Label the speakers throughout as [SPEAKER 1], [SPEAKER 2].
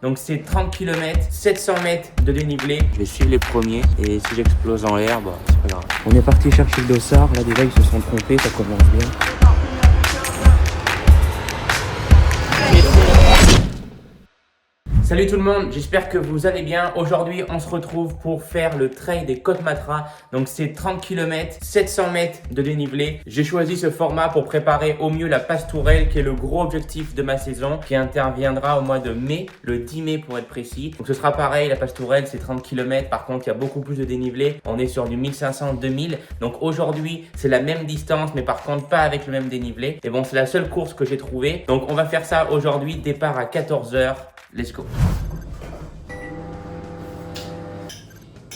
[SPEAKER 1] Donc c'est 30 km, 700 mètres de dénivelé. Je vais suivre les premiers et si j'explose en l'air, bah c'est pas grave. On est parti chercher le dossard. Là déjà ils se sont trompés, ça commence bien. Salut tout le monde, j'espère que vous allez bien. Aujourd'hui, on se retrouve pour faire le trail des Côtes Matra. Donc c'est 30 km, 700 mètres de dénivelé. J'ai choisi ce format pour préparer au mieux la Pastourelle, qui est le gros objectif de ma saison, qui interviendra au mois de mai, le 10 mai pour être précis. Donc ce sera pareil, la Pastourelle c'est 30 km, par contre il y a beaucoup plus de dénivelé. On est sur du 1500-2000. Donc aujourd'hui, c'est la même distance, mais par contre pas avec le même dénivelé. Et bon, c'est la seule course que j'ai trouvée. Donc on va faire ça aujourd'hui, départ à 14 h. Let's go.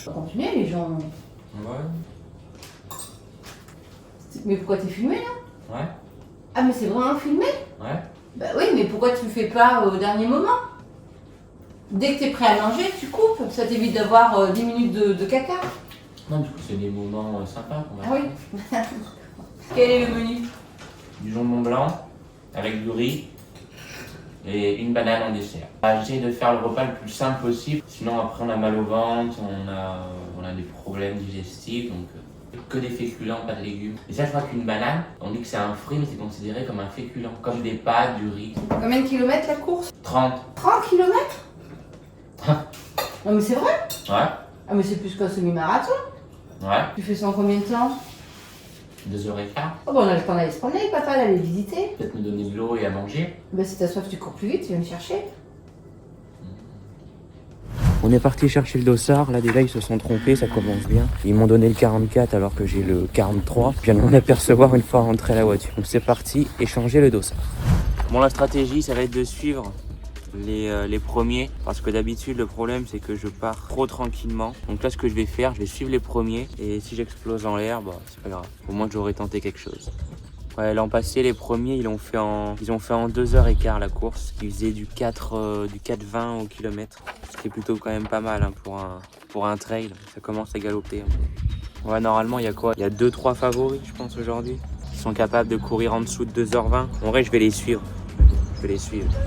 [SPEAKER 2] On va continuer les gens.
[SPEAKER 1] Ouais.
[SPEAKER 2] Mais pourquoi t'es filmé là?
[SPEAKER 1] Ouais.
[SPEAKER 2] Ah mais c'est vraiment filmé?
[SPEAKER 1] Ouais.
[SPEAKER 2] Bah oui, mais pourquoi tu le fais pas au dernier moment? Dès que t'es prêt à manger, tu coupes. Ça t'évite d'avoir 10 minutes de caca.
[SPEAKER 1] Non, du coup c'est des moments sympas qu'on va
[SPEAKER 2] Ah oui. Quel est le menu?
[SPEAKER 1] Du jambon blanc avec du riz et une banane en dessert. J'essaie de faire le repas le plus simple possible, sinon après on a mal au ventre, on a des problèmes digestifs, donc que des féculents, pas de légumes. Et ça, je crois qu'une banane, on dit que c'est un fruit, mais c'est considéré comme un féculent, comme des pâtes, du riz.
[SPEAKER 2] Combien de kilomètres la course?
[SPEAKER 1] 30.
[SPEAKER 2] 30 kilomètres? Non mais c'est vrai?
[SPEAKER 1] Ouais.
[SPEAKER 2] Ah mais c'est plus qu'un semi-marathon.
[SPEAKER 1] Ouais.
[SPEAKER 2] Tu fais ça en combien de temps?
[SPEAKER 1] 2h15.
[SPEAKER 2] Oh bah on a le temps d'aller se promener, papa, d'aller visiter.
[SPEAKER 1] Peut-être me donner de l'eau et à manger.
[SPEAKER 2] Bah si t'as soif, tu cours plus vite, tu viens me chercher.
[SPEAKER 1] On est parti chercher le dossard, là déjà ils se sont trompés, ça commence bien. Ils m'ont donné le 44 alors que j'ai le 43. Je viens de m'en apercevoir une fois rentré à la voiture. Donc c'est parti, échanger le dossard. Bon, la stratégie ça va être de suivre les premiers, parce que d'habitude le problème c'est que je pars trop tranquillement. Donc là ce que je vais faire, je vais suivre les premiers et si j'explose en l'air, bah c'est pas grave. Au moins j'aurais tenté quelque chose. Ouais, l'an passé, les premiers, ils ont fait en 2h15 la course. Ils faisaient du 4,20 au kilomètre. Ce qui est plutôt quand même pas mal hein, pour un trail. Ça commence à galoper un peu. Ouais, normalement, il y a quoi? Il y a 2-3 favoris, je pense, aujourd'hui, qui sont capables de courir en dessous de 2h20. En vrai, je vais les suivre.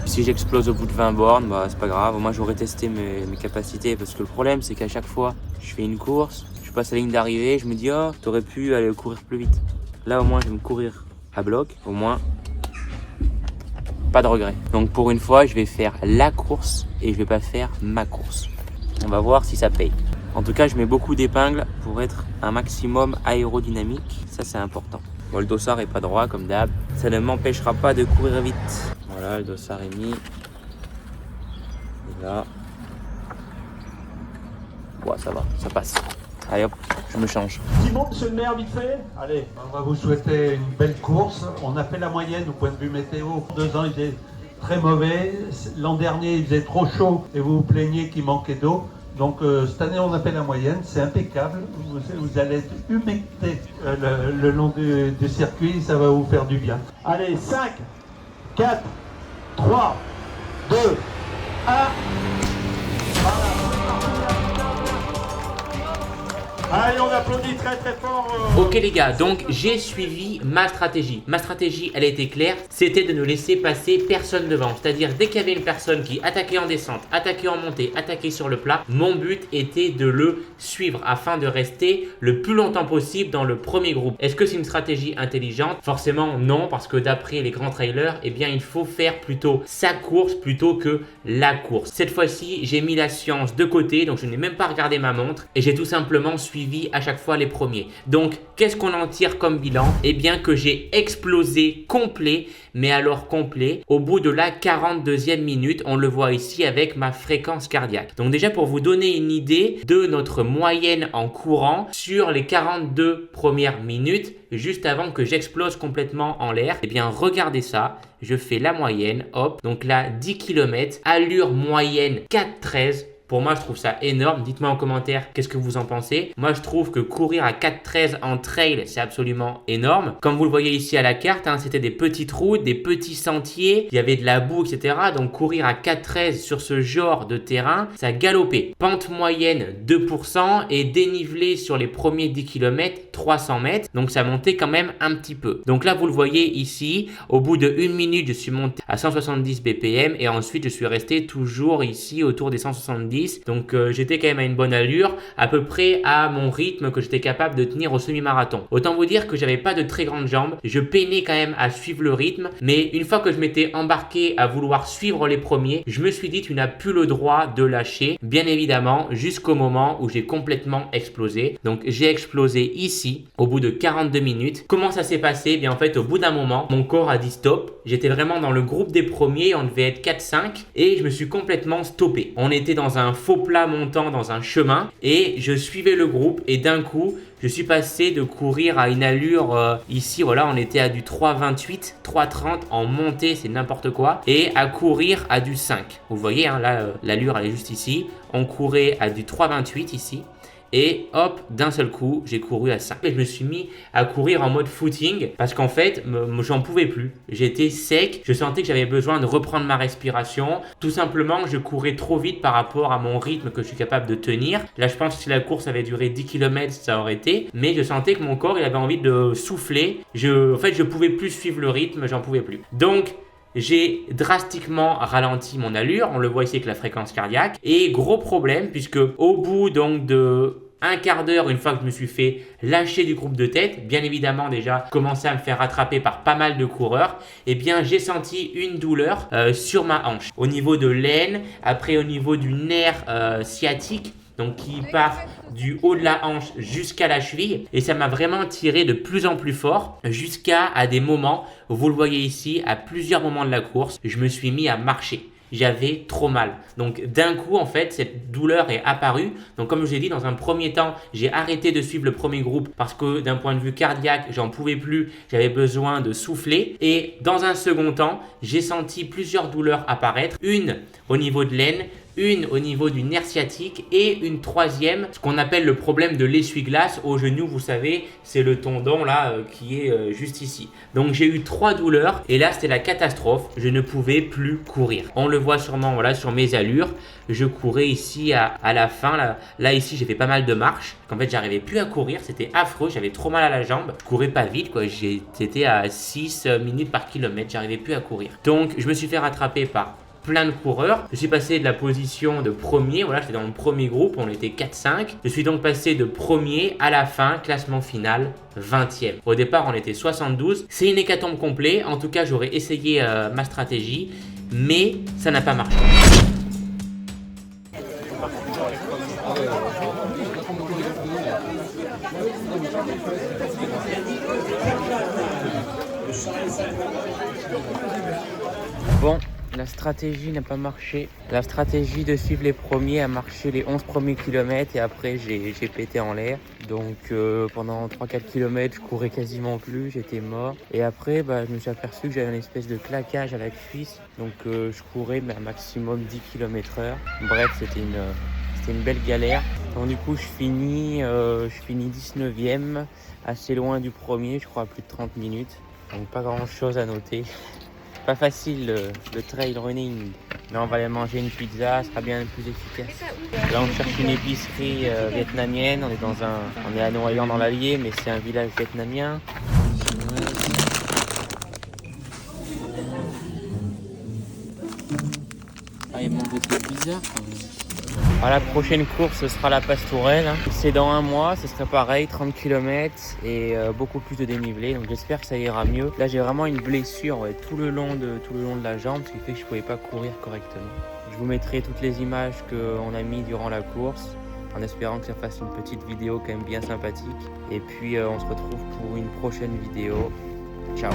[SPEAKER 1] Si j'explose au bout de 20 bornes, bah c'est pas grave. Moi, j'aurais testé mes capacités. Parce que le problème, c'est qu'à chaque fois, je fais une course, je passe la ligne d'arrivée, je me dis, oh, t'aurais pu aller courir plus vite. Là, au moins, je vais me courir à bloc, au moins pas de regret. Donc pour une fois je vais faire la course et je vais pas faire ma course. On va voir si ça paye. En tout cas je mets beaucoup d'épingles pour être un maximum aérodynamique, ça c'est important. Bon, le dossard est pas droit comme d'hab, ça ne m'empêchera pas de courir vite. Voilà, le dossard est mis. Et là, ouais, ça va, ça passe. Allez hop, je me change.
[SPEAKER 3] Thibaut, monsieur le maire, vite fait. Allez, on va vous souhaiter une belle course. On a fait la moyenne au point de vue météo. 2 ans, il était très mauvais. L'an dernier, il faisait trop chaud et vous vous plaignez qu'il manquait d'eau. Donc cette année, on a fait la moyenne. C'est impeccable. Vous allez être humecté le long du circuit. Ça va vous faire du bien. Allez, 5, 4, 3, 2, 1. Allez, on applaudit très très fort.
[SPEAKER 1] Ok les gars, donc j'ai suivi ma stratégie. Ma stratégie, elle était claire, c'était de ne laisser passer personne devant. C'est-à-dire dès qu'il y avait une personne qui attaquait en descente, attaquait en montée, attaquait sur le plat, mon but était de le suivre afin de rester le plus longtemps possible dans le premier groupe. Est-ce que c'est une stratégie intelligente? Forcément non, parce que d'après les grands trailers, eh bien il faut faire plutôt sa course plutôt que la course. Cette fois-ci, j'ai mis la science de côté, donc je n'ai même pas regardé ma montre et j'ai tout simplement suivi à chaque fois les premiers. Donc qu'est-ce qu'on en tire comme bilan? Eh bien que j'ai explosé complet, mais alors complet au bout de la 42e minute. On le voit ici avec ma fréquence cardiaque. Donc déjà pour vous donner une idée de notre moyenne en courant sur les 42 premières minutes, juste avant que j'explose complètement en l'air, eh bien regardez ça, je fais la moyenne, hop, donc là 10 km, allure moyenne 4,13. Pour moi, je trouve ça énorme. Dites-moi en commentaire qu'est-ce que vous en pensez. Moi, je trouve que courir à 4,13 en trail, c'est absolument énorme. Comme vous le voyez ici à la carte, hein, c'était des petites routes, des petits sentiers, il y avait de la boue, etc. Donc courir à 4,13 sur ce genre de terrain, ça galopait. Pente moyenne 2% et dénivelé sur les premiers 10 km 300 mètres. Donc ça montait quand même un petit peu. Donc là, vous le voyez ici, au bout de 1 minute, je suis monté à 170 BPM et ensuite je suis resté toujours ici autour des 170. Donc j'étais quand même à une bonne allure, à peu près à mon rythme que j'étais capable de tenir au semi-marathon. Autant vous dire que j'avais pas de très grandes jambes, je peinais quand même à suivre le rythme, mais une fois que je m'étais embarqué à vouloir suivre les premiers, je me suis dit tu n'as plus le droit de lâcher, bien évidemment, jusqu'au moment où j'ai complètement explosé. Donc j'ai explosé ici au bout de 42 minutes. Comment ça s'est passé? Bien en fait, au bout d'un moment, mon corps a dit stop. J'étais vraiment dans le groupe des premiers, on devait être 4-5 et je me suis complètement stoppé. On était dans un faux plat montant dans un chemin et je suivais le groupe et d'un coup, je suis passé de courir à une allure ici, voilà, on était à du 3,28, 3,30 en montée, c'est n'importe quoi, et à courir à du 5. Vous voyez, hein, là, l'allure, elle est juste ici. On courait à du 3,28 ici. Et hop, d'un seul coup, j'ai couru à 5. Et je me suis mis à courir en mode footing parce qu'en fait, j'en pouvais plus. J'étais sec, je sentais que j'avais besoin de reprendre ma respiration. Tout simplement, je courais trop vite par rapport à mon rythme que je suis capable de tenir. Là, je pense que si la course avait duré 10 km, ça aurait été. Mais je sentais que mon corps, il avait envie de souffler. En fait, je pouvais plus suivre le rythme, j'en pouvais plus. Donc, j'ai drastiquement ralenti mon allure, on le voit ici avec la fréquence cardiaque, et gros problème puisque au bout donc de un quart d'heure, une fois que je me suis fait lâcher du groupe de tête, bien évidemment déjà commencé à me faire rattraper par pas mal de coureurs, et bien j'ai senti une douleur sur ma hanche, au niveau de l'aine, après au niveau du nerf sciatique, donc qui part du haut de la hanche jusqu'à la cheville, et ça m'a vraiment tiré de plus en plus fort jusqu'à des moments, vous le voyez ici, à plusieurs moments de la course, je me suis mis à marcher. J'avais trop mal. Donc d'un coup, en fait, cette douleur est apparue. Donc comme je l'ai dit, dans un premier temps, j'ai arrêté de suivre le premier groupe parce que d'un point de vue cardiaque, j'en pouvais plus. J'avais besoin de souffler. Et dans un second temps, j'ai senti plusieurs douleurs apparaître. Une au niveau de l'aine, une au niveau du nerf sciatique et une troisième, ce qu'on appelle le problème de l'essuie-glace au genou, vous savez, c'est le tendon là qui est juste ici. Donc j'ai eu 3 douleurs et là c'était la catastrophe, je ne pouvais plus courir. On le voit sûrement voilà, sur mes allures, je courais ici à la fin, là ici j'ai fait pas mal de marches, qu'en fait j'arrivais plus à courir, c'était affreux, j'avais trop mal à la jambe, je courais pas vite quoi, j'étais à 6 minutes par kilomètre, j'arrivais plus à courir. Donc je me suis fait rattraper par plein de coureurs. Je suis passé de la position de premier, voilà, j'étais dans le premier groupe, on était 4-5. Je suis donc passé de premier à la fin, classement final, 20e. Au départ, on était 72. C'est une hécatombe complet. En tout cas, j'aurais essayé ma stratégie, mais ça n'a pas marché. Bon, la stratégie n'a pas marché. La stratégie de suivre les premiers a marché les 11 premiers kilomètres et après j'ai pété en l'air. Donc pendant 3-4 kilomètres, je courais quasiment plus, j'étais mort. Et après, je me suis aperçu que j'avais une espèce de claquage à la cuisse. Donc je courais mais à maximum 10 km/h. Bref, c'était une belle galère. Donc du coup, je finis 19e, assez loin du premier, je crois à plus de 30 minutes. Donc pas grand chose à noter. Pas facile le trail running, mais on va aller manger une pizza, ça sera bien plus efficace. Là on cherche une épicerie vietnamienne, on est à Noyant dans l'Allier, mais c'est un village vietnamien. Ah, il manque de trucs bizarres. La prochaine course, ce sera la Pastourelle. C'est dans un mois, ce serait pareil, 30 km et beaucoup plus de dénivelé. Donc j'espère que ça ira mieux. Là, j'ai vraiment une blessure tout le long de la jambe, ce qui fait que je ne pouvais pas courir correctement. Je vous mettrai toutes les images qu'on a mis durant la course, en espérant que ça fasse une petite vidéo quand même bien sympathique. Et puis on se retrouve pour une prochaine vidéo. Ciao!